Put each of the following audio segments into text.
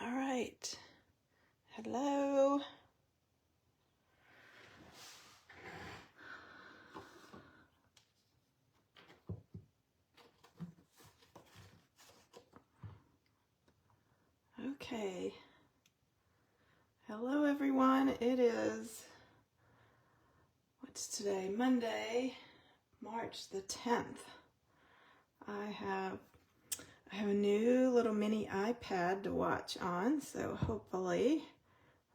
All right. Hello. Okay. Hello, everyone. It is, what's today? Monday, March the 10th. I have a new little mini iPad to watch on, so hopefully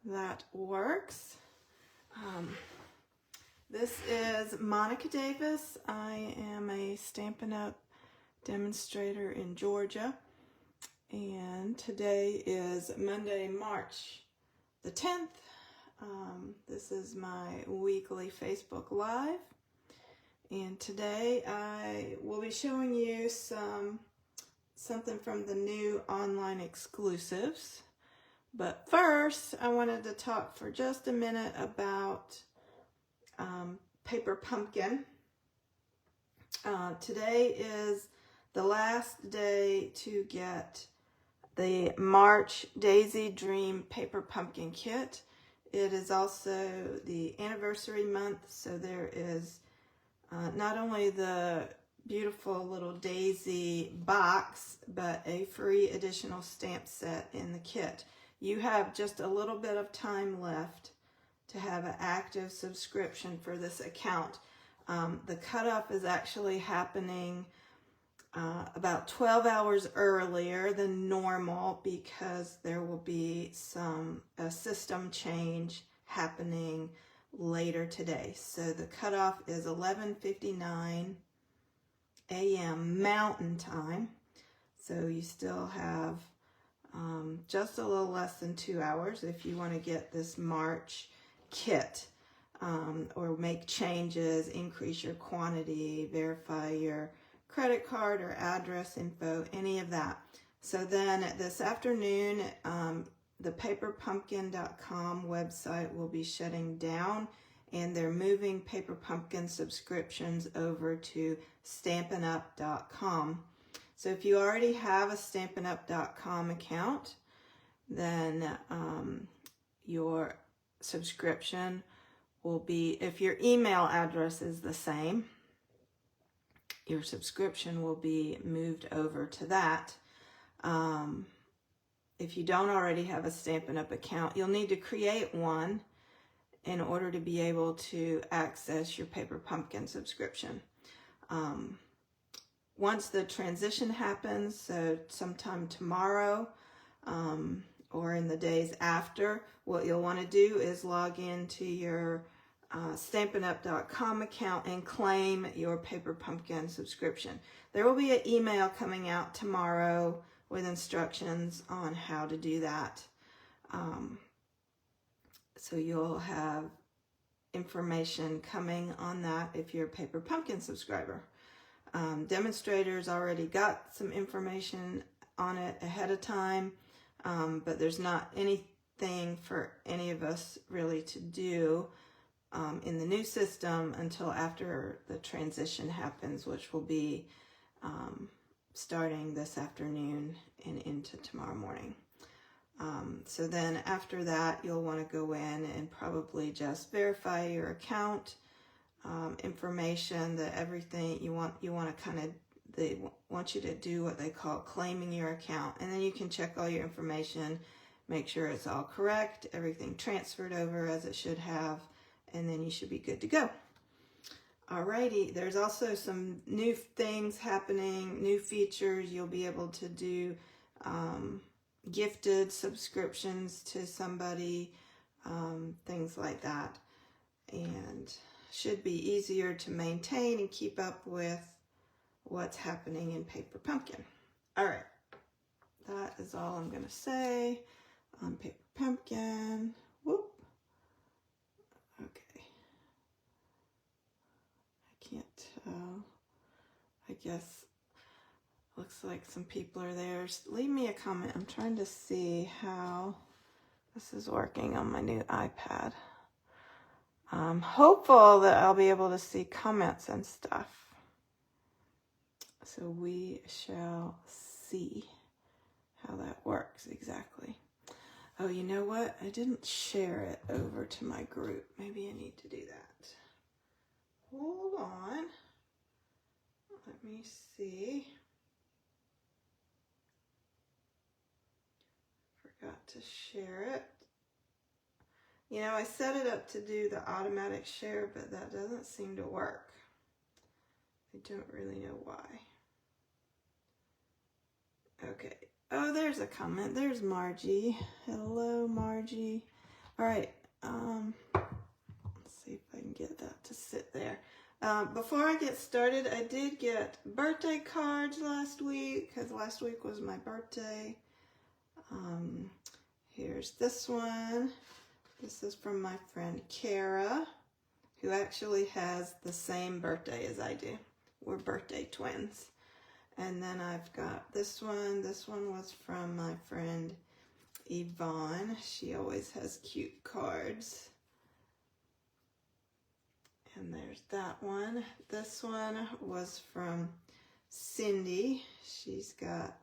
that works. This is Monika Davis. I am a Stampin' Up demonstrator in Georgia, and today is Monday, March the 10th. This is my weekly Facebook Live, and today I will be showing you something from the new online exclusives. But first, I wanted to talk for just a minute about Paper Pumpkin. Today is the last day to get the March Daisy Dream Paper Pumpkin Kit. It is also the anniversary month, so there is not only the beautiful little daisy box, but a free additional stamp set in the kit. You have just a little bit of time left to have an active subscription for this account. The cutoff is actually happening about 12 hours earlier than normal because there will be a system change happening later today. So the cutoff is 11:59 a.m. Mountain Time. So you still have just a little less than 2 hours if you want to get this March kit, or make changes, increase your quantity, verify your credit card or address info, any of that. So then this afternoon, the paperpumpkin.com website will be shutting down, and they're moving Paper Pumpkin subscriptions over to stampinup.com. So if you already have a stampinup.com account, then your subscription will be, if your email address is the same, your subscription will be moved over to that. If you don't already have a Stampin' Up account, you'll need to create one in order to be able to access your Paper Pumpkin subscription. Once the transition happens, so sometime tomorrow or in the days after, what you'll want to do is log into your stampinup.com account and claim your Paper Pumpkin subscription. There will be an email coming out tomorrow with instructions on how to do that. So you'll have information coming on that if you're a Paper Pumpkin subscriber. Demonstrators already got some information on it ahead of time, but there's not anything for any of us really to do in the new system until after the transition happens, which will be starting this afternoon and into tomorrow morning. So then after that, you'll want to go in and probably just verify your account information, that everything you want to kind of, they want you to do what they call claiming your account, and then you can check all your information, make sure it's all correct, everything transferred over as it should have, and then you should be good to go. Alrighty, there's also some new things happening, new features. You'll be able to do gifted subscriptions to somebody, things like that, and should be easier to maintain and keep up with what's happening in Paper Pumpkin. All right, that is all I'm going to say on Paper Pumpkin. Whoop. Okay. I can't tell. I guess looks like some people are there. Leave me a comment. I'm trying to see how this is working on my new iPad. I'm hopeful that I'll be able to see comments and stuff. So we shall see how that works exactly. Oh, you know what? I didn't share it over to my group. Maybe I need to do that. Hold on. Let me see. Forgot to share it. You know, I set it up to do the automatic share, but that doesn't seem to work. I don't really know why. Okay. Oh, there's a comment. There's Margie. Hello, Margie. All right. Let's see if I can get that to sit there. Before I get started, I did get birthday cards last week because last week was my birthday. Here's this one. This is from my friend Kara, who actually has the same birthday as I do. We're birthday twins. And then I've got this one. This one was from my friend Yvonne. She always has cute cards. And there's that one. This one was from Cindy. She's got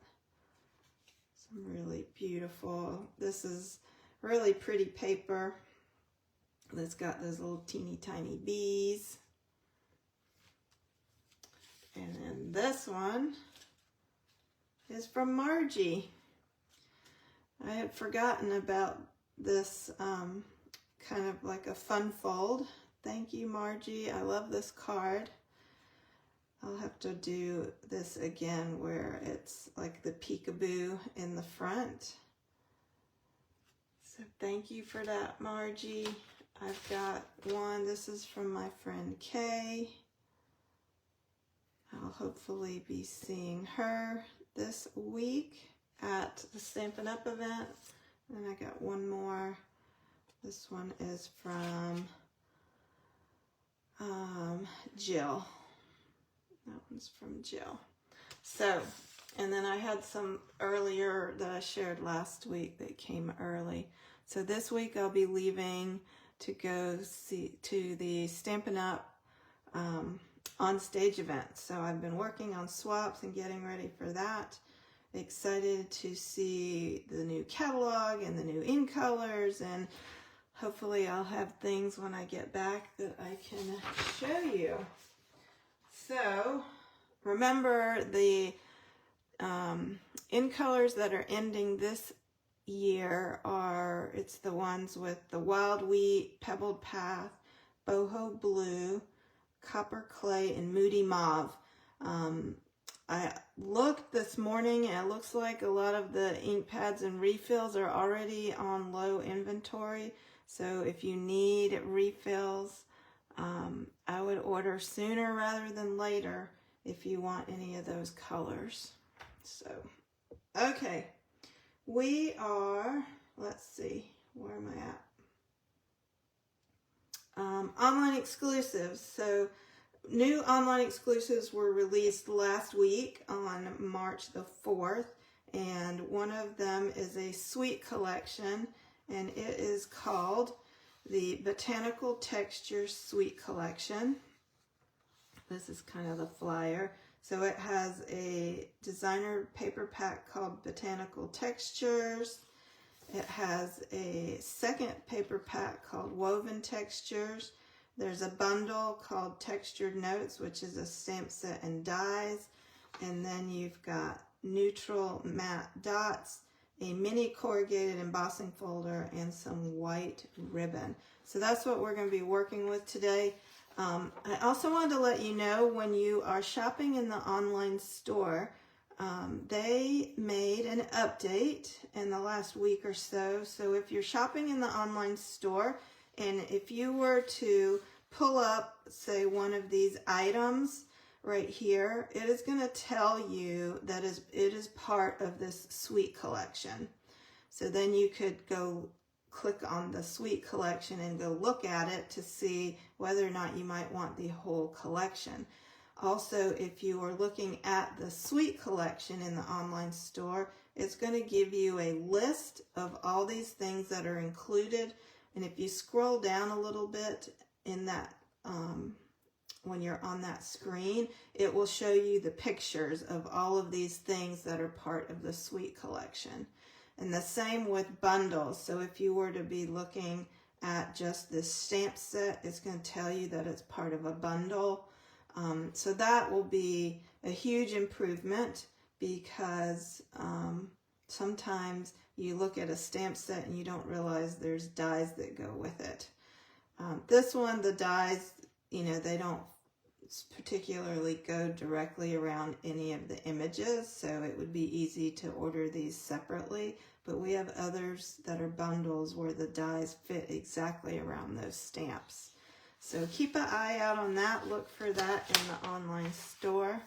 some really beautiful, this is really pretty paper that's got those little teeny tiny bees. And then this one is from Margie. I had forgotten about this kind of like a fun fold. Thank you, Margie. I love this card. I'll have to do this again where it's like the peekaboo in the front. So thank you for that, Margie. I've got one. This is from my friend Kay. I'll hopefully be seeing her this week at the Stampin' Up event. And I got one more. This one is from Jill. That one's from Jill. So, and then I had some earlier that I shared last week that came early. So this week I'll be leaving to go to the Stampin' Up on stage event. So I've been working on swaps and getting ready for that. Excited to see the new catalog and the new in colors, and hopefully I'll have things when I get back that I can show you. So remember the in colors that are ending this year are, it's the ones with the Wild Wheat, Pebbled Path, Boho Blue, Copper Clay, and Moody Mauve. I looked this morning and it looks like a lot of the ink pads and refills are already on low inventory. So if you need refills, I would order sooner rather than later if you want any of those colors. So, okay. We are, let's see, where am I at? Online exclusives. So new online exclusives were released last week on March the 4th, and one of them is a suite collection, and it is called the Botanical Textures Suite Collection. This is kind of the flyer. So it has a designer paper pack called Botanical Textures. It has a second paper pack called Woven Textures. There's a bundle called Textured Notes, which is a stamp set and dies. And then you've got neutral matte dots, a mini corrugated embossing folder, and some white ribbon. So that's what we're going to be working with today. I also wanted to let you know, when you are shopping in the online store, they made an update in the last week or so. So if you're shopping in the online store, and if you were to pull up, say, one of these items right here, it is going to tell you that it is part of this suite collection. So then you could go click on the suite collection and go look at it to see whether or not you might want the whole collection. Also, if you are looking at the suite collection in the online store, it's going to give you a list of all these things that are included. And if you scroll down a little bit in that, when you're on that screen, it will show you the pictures of all of these things that are part of the suite collection. And the same with bundles. So if you were to be looking at just this stamp set, it's going to tell you that it's part of a bundle. So that will be a huge improvement, because sometimes you look at a stamp set and you don't realize there's dies that go with it. This one, the dies, you know, they don't particularly go directly around any of the images, so it would be easy to order these separately. But we have others that are bundles where the dies fit exactly around those stamps. So keep an eye out on that. Look for that in the online store.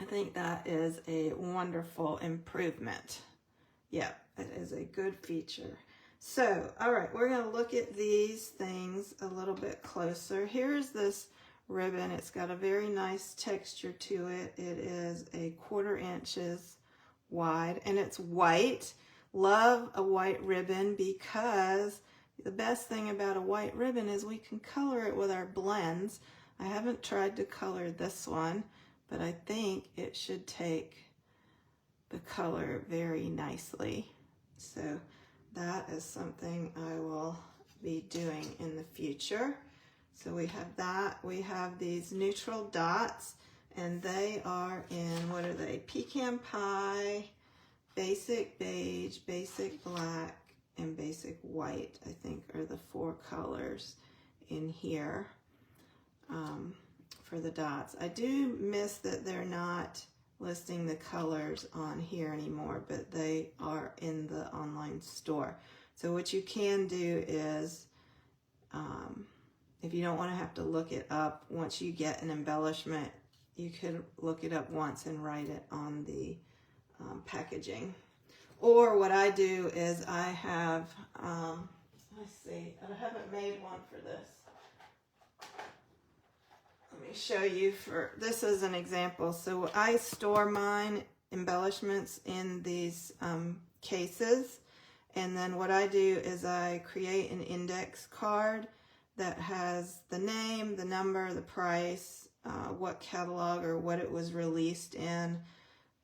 I think that is a wonderful improvement. Yeah, it is a good feature. So, all right, we're going to look at these things a little bit closer. Here's this ribbon. It's got a very nice texture to it. It is 1/4 inches wide, and it's white. Love a white ribbon, because the best thing about a white ribbon is we can color it with our blends. I haven't tried to color this one, but I think it should take the color very nicely. So that is something I will be doing in the future. So we have that. We have these neutral dots, and they are in, what are they? Pecan pie, basic beige, basic black, and basic white, I think, are the 4 colors in here for the dots. I do miss that they're not listing the colors on here anymore, but they are in the online store. So what you can do is, if you don't want to have to look it up, once you get an embellishment, you could look it up once and write it on the packaging. Or what I do is I have, let's see, I haven't made one for this. Let me show you, this is an example. So I store mine embellishments in these cases, and then what I do is I create an index card that has the name, the number, the price, what catalog or what it was released in,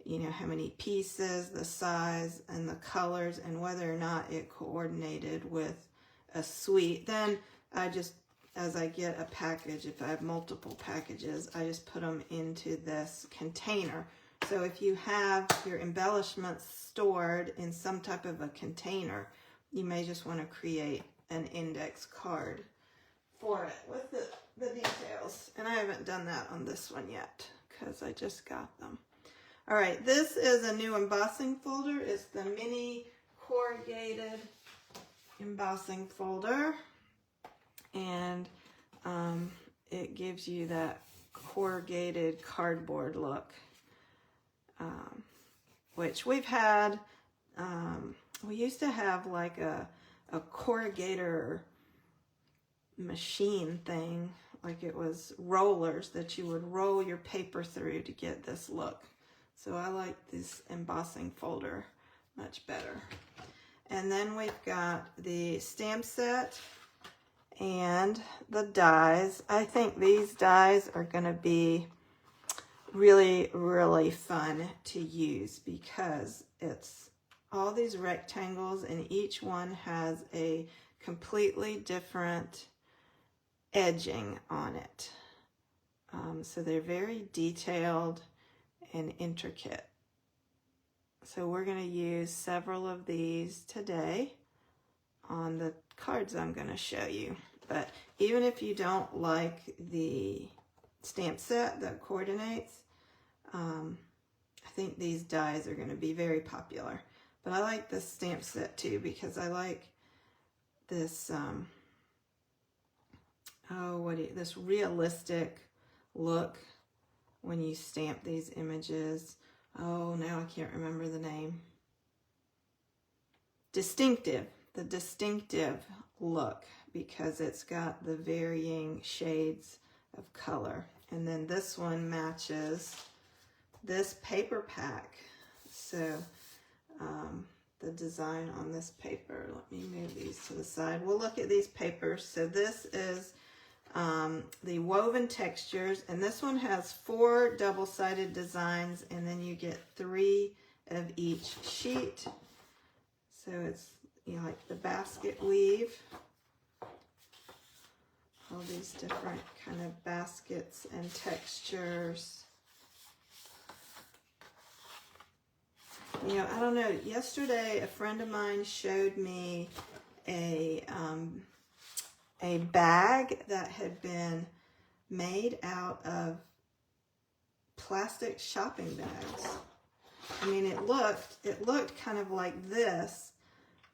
you know, how many pieces, the size, and the colors, and whether or not it coordinated with a suite. Then I just, as I get a package, if I have multiple packages, I just put them into this container. So if you have your embellishments stored in some type of a container, you may just want to create an index card for it with the details. And I haven't done that on this one yet because I just got them. All right, this is a new embossing folder. It's the mini corrugated embossing folder. And it gives you that corrugated cardboard look, which we've had. We used to have like a corrugator machine thing, like it was rollers that you would roll your paper through to get this look. So I like this embossing folder much better. And then we've got the stamp set and the dies. I think these dies are going to be really, really fun to use because it's all these rectangles and each one has a completely different edging on it. So they're very detailed and intricate. So we're going to use several of these today on the cards I'm going to show you. But even if you don't like the stamp set that coordinates, I think these dies are going to be very popular. But I like this stamp set too because I like this this realistic look when you stamp these images. Oh, now I can't remember the name. Distinctive, the distinctive look because it's got the varying shades of color. And then this one matches this paper pack. So the design on this paper, let me move these to the side. We'll look at these papers. So this is the woven textures, and this one has 4 double-sided designs, and then you get 3 of each sheet. So it's, you know, like the basket weave. All these different kind of baskets and textures. You know, I don't know, yesterday a friend of mine showed me a bag that had been made out of plastic shopping bags. I mean, it looked kind of like this,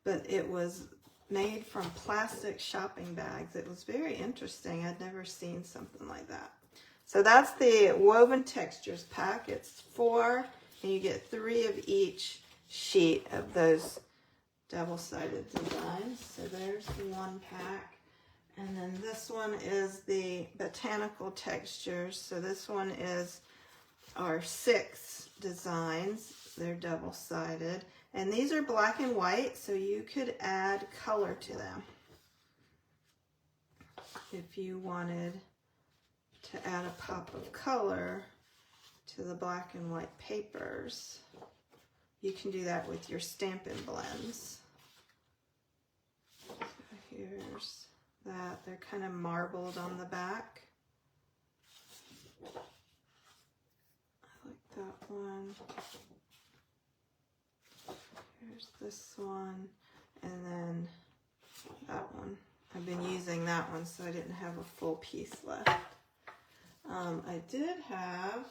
but it was made from plastic shopping bags. It was very interesting. I'd never seen something like that. So that's the Woven Textures pack. It's 4, and you get 3 of each sheet of those double-sided designs. So there's one pack. And then this one is the Botanical Textures. So this one is our 6 designs. They're double-sided. And these are black and white, so you could add color to them if you wanted to add a pop of color to the black and white papers. You can do that with your Stampin' blends. So here's that. They're kind of marbled on the back. I like that one. Here's this one, and then that one. I've been using that one, so I didn't have a full piece left. I did have,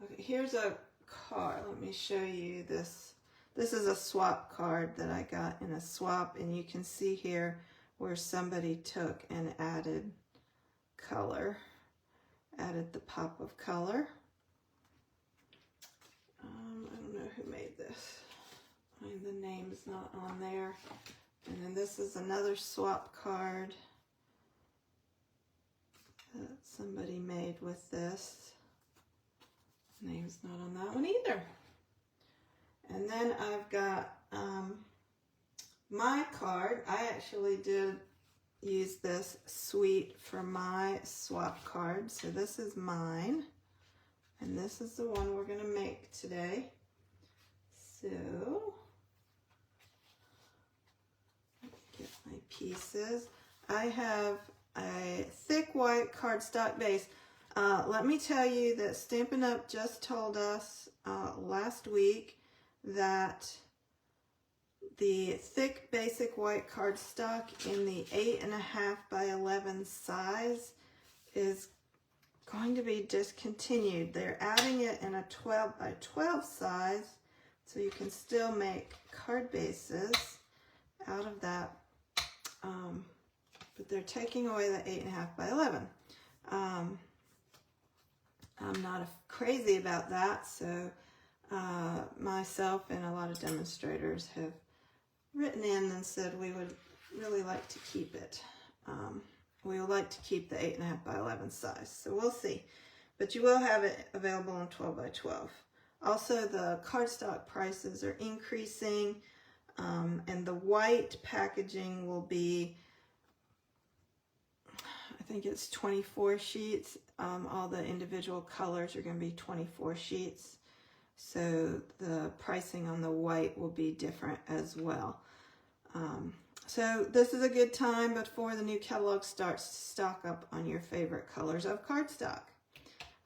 okay, here's a card. Let me show you this. This is a swap card that I got in a swap, and you can see here where somebody took and added color, added the pop of color. I don't know who made this. I mean, the name's not on there. And then this is another swap card that somebody made with this. Name's not on that one either. And then I've got my card. I actually did use this suite for my swap card. So this is mine. And this is the one we're going to make today. So, get my pieces. I have a thick white cardstock base. Let me tell you that Stampin' Up! Just told us last week that the thick basic white cardstock in the 8.5 by 11 size is going to be discontinued. They're adding it in a 12 by 12 size, so you can still make card bases out of that, but they're taking away the 8.5 by 11. I'm not crazy about that, so myself and a lot of demonstrators have written in and said we would really like to keep it. We would like to keep the 8.5 by 11 size, so we'll see. But you will have it available in 12 by 12. Also, the cardstock prices are increasing, and the white packaging will be, I think it's 24 sheets. All the individual colors are going to be 24 sheets. So the pricing on the white will be different as well. So this is a good time before the new catalog starts to stock up on your favorite colors of cardstock.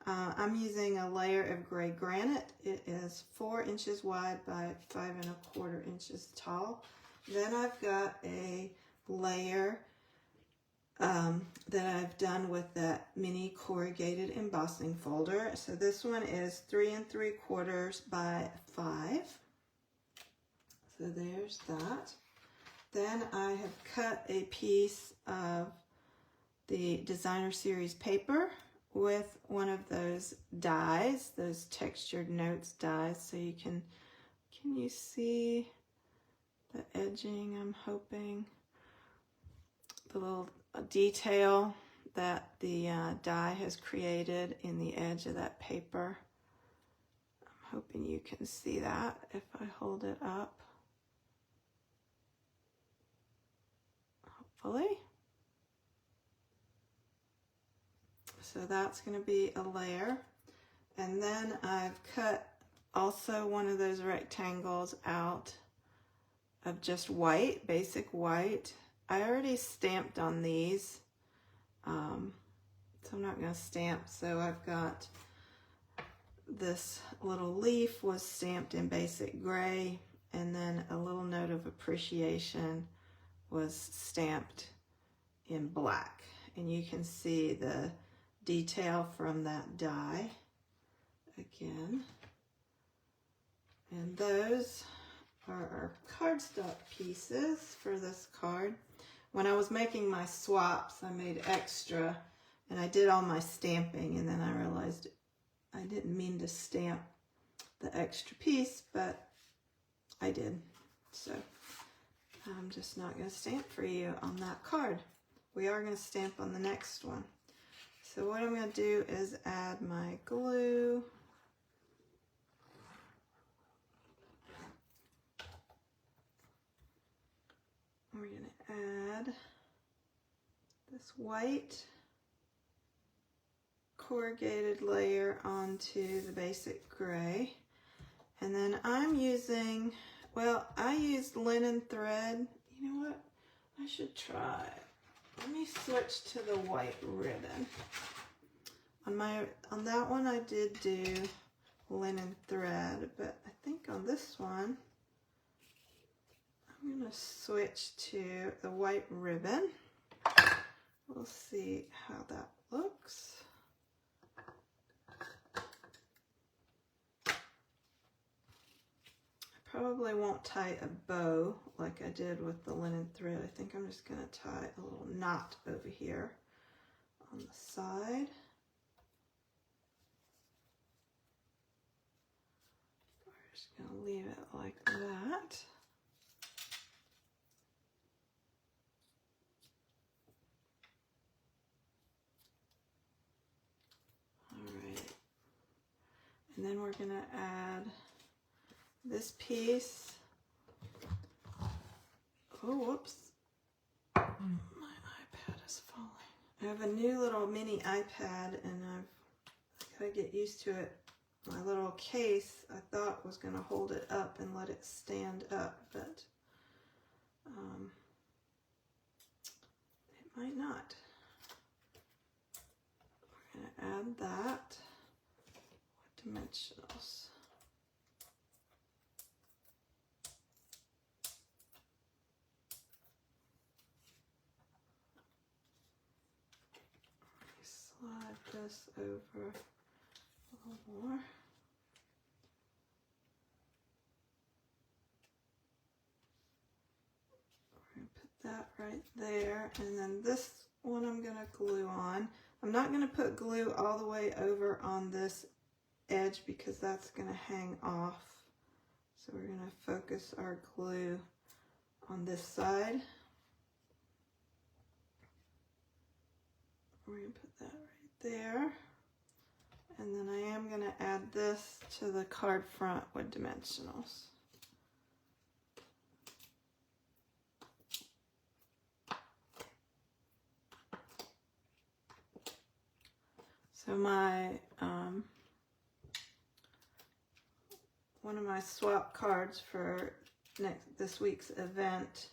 I'm using a layer of gray granite. It is 4 inches wide by 5¼ inches tall. Then I've got a layer that I've done with that mini corrugated embossing folder. So this one is 3 3/4 by 5. So there's that. Then I have cut a piece of the Designer Series paper with one of those dies, those textured notes dies, so you can you see the edging? I'm hoping the little detail that the die has created in the edge of that paper. I'm hoping you can see that if I hold it up. Hopefully. So that's going to be a layer. And then I've cut also one of those rectangles out of just white, basic white. I already stamped on these, so I'm not going to stamp. So I've got this little leaf was stamped in basic gray, and then a little note of appreciation was stamped in black. And you can see the detail from that die again. And those are our cardstock pieces for this card. When I was making my swaps, I made extra, and I did all my stamping, and then I realized I didn't mean to stamp the extra piece, but I did. So I'm just not going to stamp for you on that card. We are going to stamp on the next one. So what I'm going to do is add my glue. We're going to add this white corrugated layer onto the basic gray. And then I'm using, well, I used linen thread. You know what? I should try. Let me switch to the white ribbon. On that one I did do linen thread, but I think on this one I'm going to switch to the white ribbon. We'll see how that looks. Probably won't tie a bow like I did with the linen thread. I think I'm just going to tie a little knot over here on the side. We're just going to leave it like that. All right. And then we're going to add this piece. Oh, whoops. My iPad is falling. I have a new little mini iPad, and I've got to get used to it. My little case, I thought was going to hold it up and let it stand up, but it might not. We're going to add that. What dimensionals? Slide this over a little more. We're going to put that right there, and then this one I'm going to glue on. I'm not going to put glue all the way over on this edge because that's going to hang off. So we're going to focus our glue on this side. We're going to put that right there. And then I am going to add this to the card front with dimensionals. So my, one of my swap cards for this week's event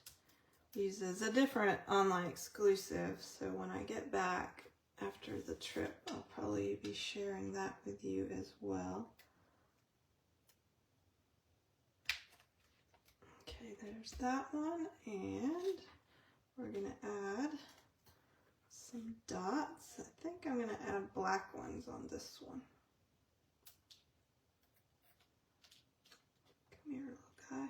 uses a different online exclusive. So when I get back after the trip, I'll probably be sharing that with you as well. Okay, there's that one, and we're gonna add some dots. I think I'm gonna add black ones on this one. Come here, little guy.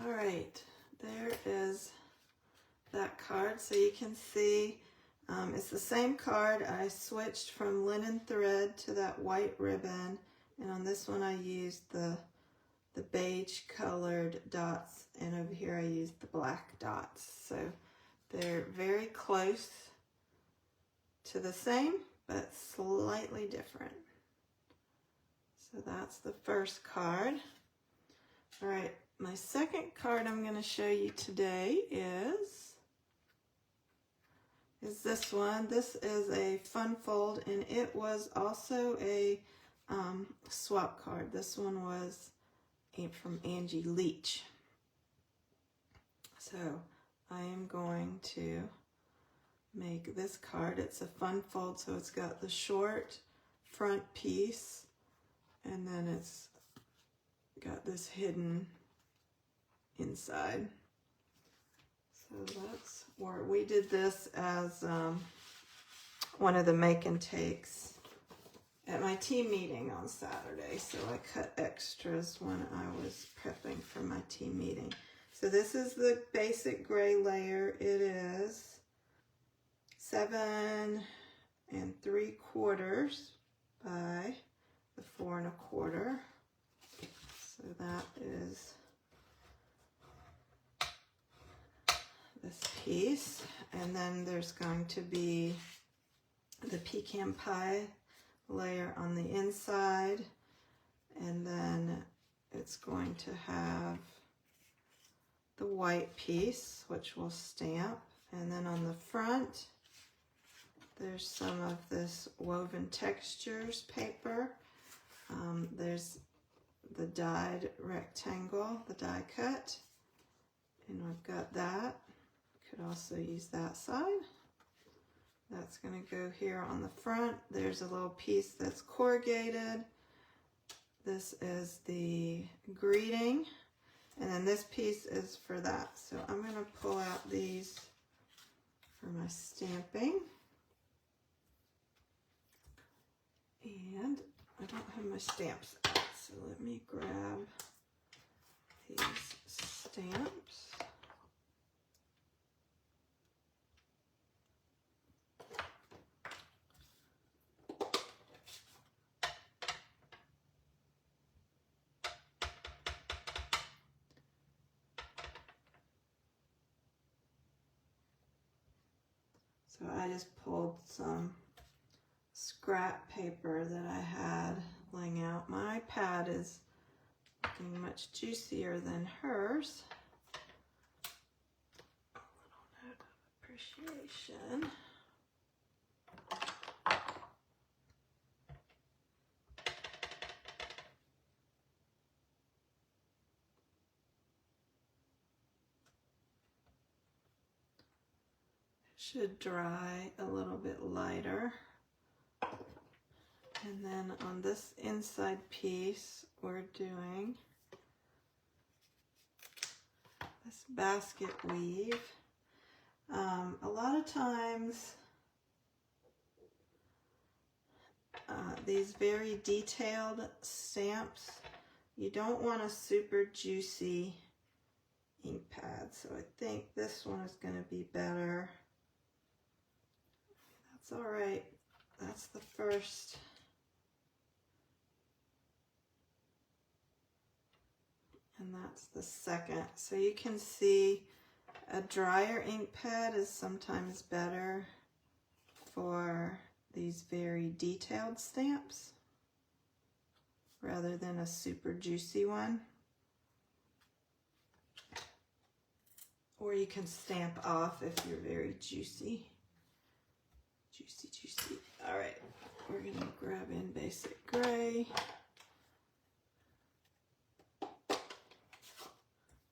All right, there is that card. So you can see it's the same card. I switched from linen thread to that white ribbon, and on this one I used the beige colored dots, and over here I used the black dots. So they're very close to the same, but slightly different. So that's the first card. All right, my second card I'm going to show you today is this one. This is a fun fold, and it was also a swap card. This one was from Angie Leach. So I am going to make this card. It's a fun fold, so it's got the short front piece, and then it's got this hidden inside. So that's where we did this as one of the make and takes at my team meeting on Saturday. So I cut extras when I was prepping for my team meeting. So this is the basic gray layer. It is 7 3/4 by the 4 1/4. So that is this piece, and then there's going to be the pecan pie layer on the inside, and then it's going to have the white piece, which we'll stamp, and then on the front there's some of this woven textures paper. There's the dyed rectangle, the die cut, and I've got that. Could also use that side. That's going to go here on the front. There's a little piece that's corrugated. This is the greeting, and then this piece is for that. So I'm going to pull out these for my stamping. And I don't have my stamps out, so let me grab these stamps. So I just pulled some scrap paper that I had laying out. My pad is looking much juicier than hers. A little note of appreciation. Should dry a little bit lighter. And then on this inside piece, we're doing this basket weave. A lot of times, these very detailed stamps, you don't want a super juicy ink pad. So I think this one is going to be better. That's all right. That's the first. And that's the second. So you can see a drier ink pad is sometimes better for these very detailed stamps rather than a super juicy one. Or you can stamp off if you're very juicy. Juicy. All right, we're gonna grab in basic gray.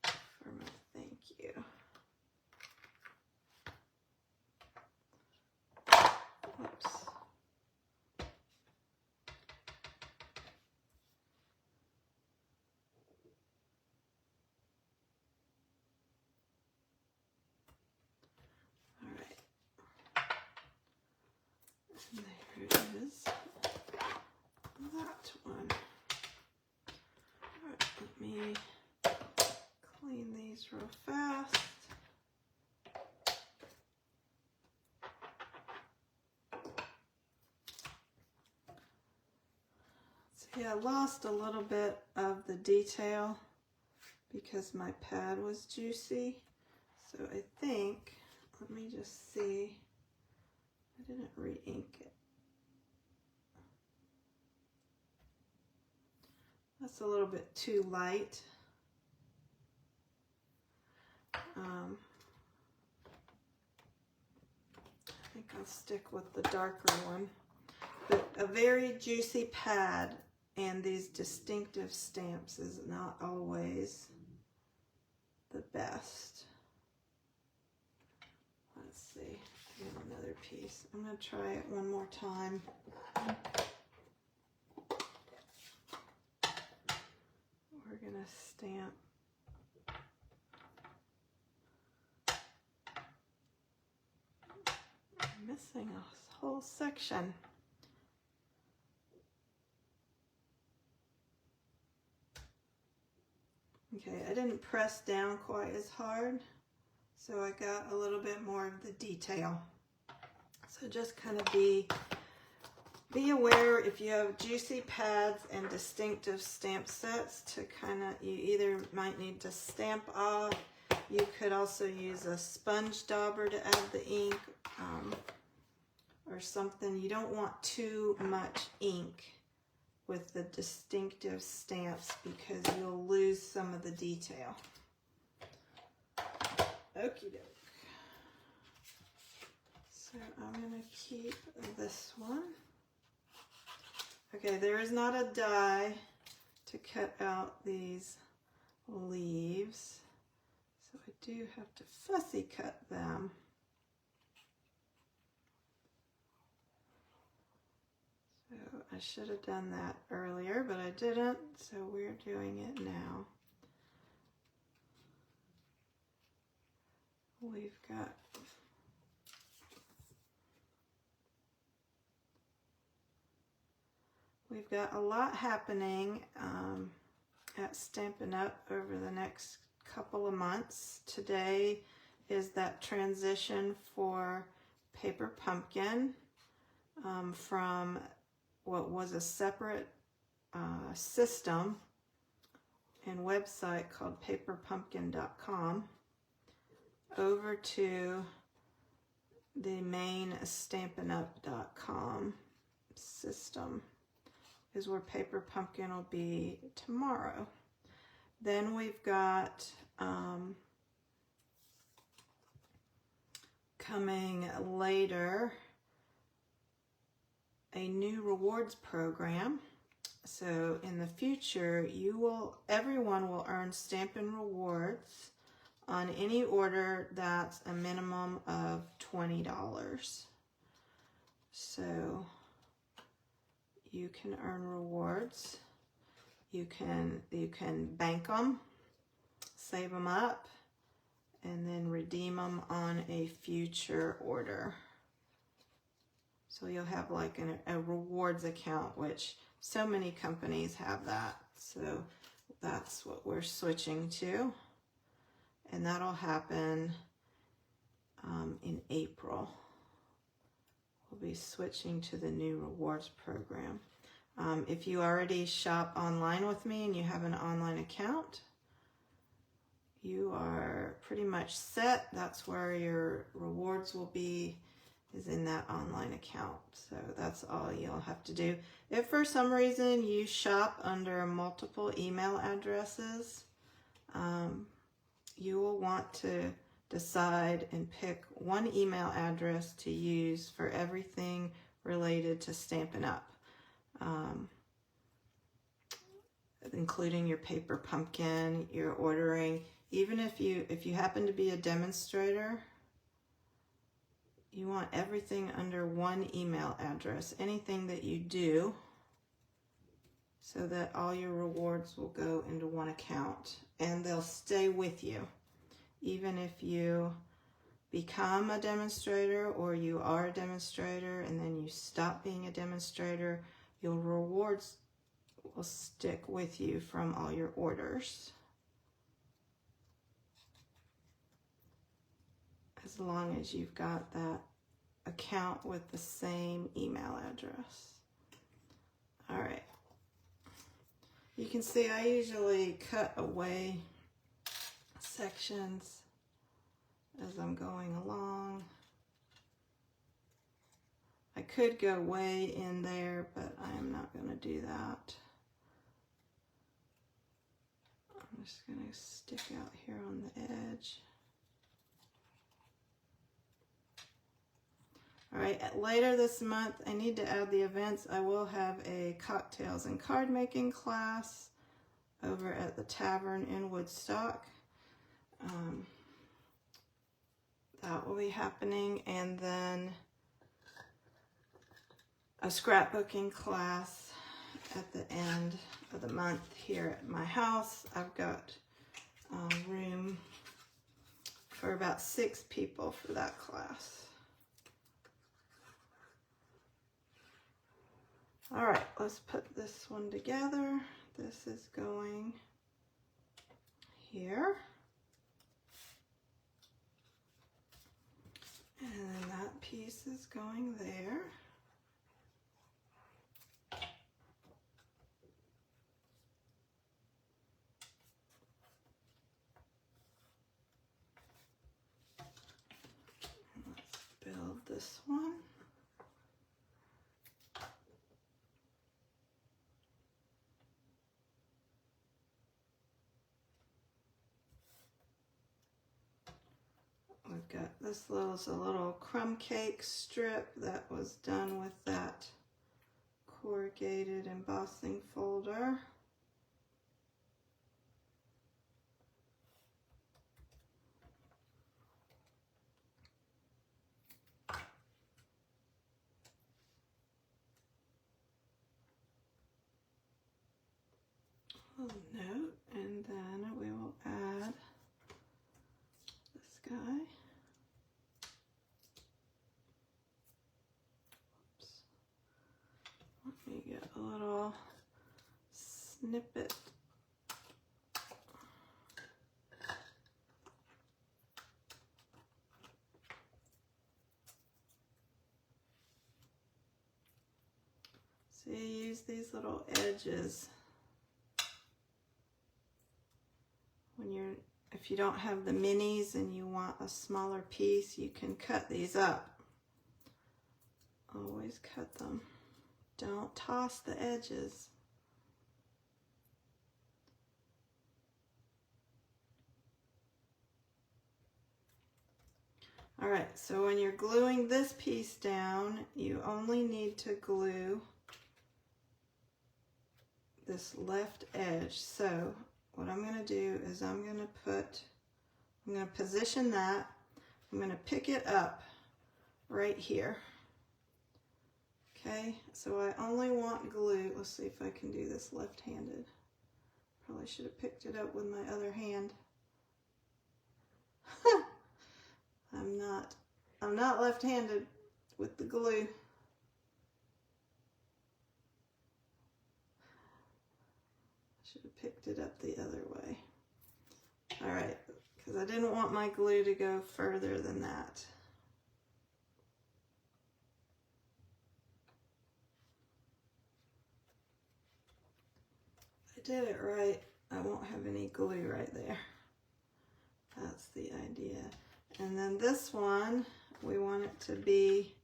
For my thank you. Oops. There it is. That one. Alright, let me clean these real fast. See, I lost a little bit of the detail because my pad was juicy. So I think, let me just see. I didn't re-ink it. That's a little bit too light. I think I'll stick with the darker one. But a very juicy pad and these distinctive stamps is not always the best. Let's see, I got another piece. I'm going to try it one more time. We're going to stamp. I'm missing a whole section. Okay, I didn't press down quite as hard, so I got a little bit more of the detail. So just kind of be aware if you have juicy pads and distinctive stamp sets to kind of, you either might need to stamp off. You could also use a sponge dauber to add the ink or something. You don't want too much ink with the distinctive stamps because you'll lose some of the detail. Okie doke. So I'm going to keep this one. Okay, there is not a die to cut out these leaves, so I do have to fussy cut them. So I should have done that earlier, but I didn't, so we're doing it now. We've got a lot happening at Stampin' Up over the next couple of months. Today is that transition for Paper Pumpkin from what was a separate system and website called paperpumpkin.com over to the main stampinup.com system is where Paper Pumpkin will be tomorrow. Then we've got coming later a new rewards program. So in the future, everyone will earn Stampin' Rewards on any order that's a minimum of $20. So you can earn rewards. You can bank them, save them up, and then redeem them on a future order. So you'll have like a rewards account, which so many companies have that. So that's what we're switching to. And that'll happen in April. We'll be switching to the new rewards program. If you already shop online with me and you have an online account, you are pretty much set. That's where your rewards will be, is in that online account. So that's all you'll have to do. If for some reason you shop under multiple email addresses, you will want to decide and pick one email address to use for everything related to Stampin' Up, including your Paper Pumpkin, your ordering. Even if you happen to be a demonstrator, you want everything under one email address, anything that you do, so that all your rewards will go into one account and they'll stay with you. Even if you become a demonstrator or you are a demonstrator and then you stop being a demonstrator, your rewards will stick with you from all your orders, as long as you've got that account with the same email address. All right. You can see I usually cut away sections as I'm going along. I could go way in there, but I am not going to do that. I'm just going to stick out here on the edge. All right, later this month, I need to add the events. I will have a cocktails and card making class over at the Tavern in Woodstock. That will be happening, and then a scrapbooking class at the end of the month here at my house. I've got room for about 6 people for that class. All right, let's put this one together. This is going here. And then that piece is going there. And let's build this one. We've got this is a little crumb cake strip that was done with that corrugated embossing folder. A little note, and then we will add this guy. Let me get a little snippet. See, use these little edges when if you don't have the minis and you want a smaller piece, you can cut these up. Always cut them. Don't toss the edges. All right, so when you're gluing this piece down, you only need to glue this left edge. So what I'm going to do is I'm going to position that. I'm going to pick it up right here. Okay, so I only want glue. Let's see if I can do this left-handed. Probably should have picked it up with my other hand. I'm not left-handed with the glue. Should have picked it up the other way. All right, because I didn't want my glue to go further than that. If I did it right, I won't have any glue right there. That's the idea. And then this one, we want it to be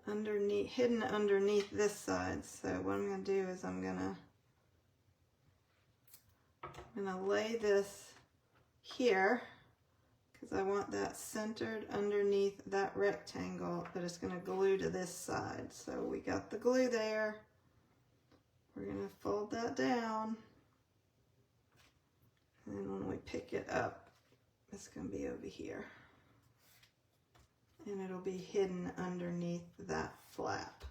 underneath, hidden underneath this side. So what I'm going to do is I'm going to lay this here because I want that centered underneath that rectangle, but it's going to glue to this side. So we got the glue there. We're going to fold that down. And then when we pick it up, it's going to be over here. And it'll be hidden underneath that flap.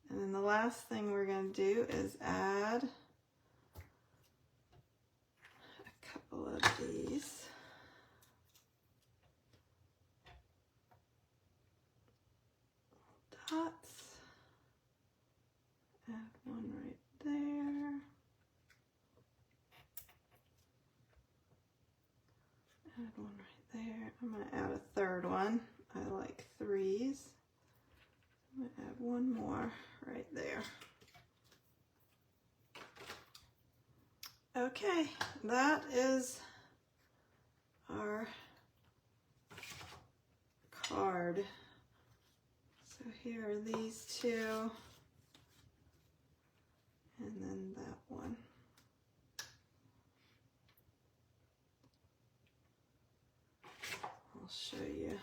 And then the last thing we're going to do is add a couple of these. Dots. Add one right there. Add one right there. I'm going to add a third one. I like threes. I'm going to add one more right there. Okay, that is our card. So here are these two, and then that one. I'll show you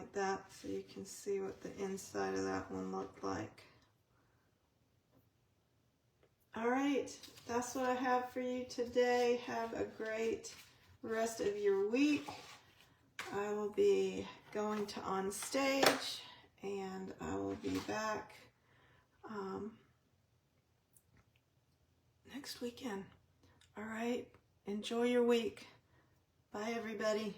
like that so you can see what the inside of that one looked like. All right, that's what I have for you today. Have a great rest of your week. I will be going to on stage, and I will be back next weekend. All right, enjoy your week. Bye, everybody.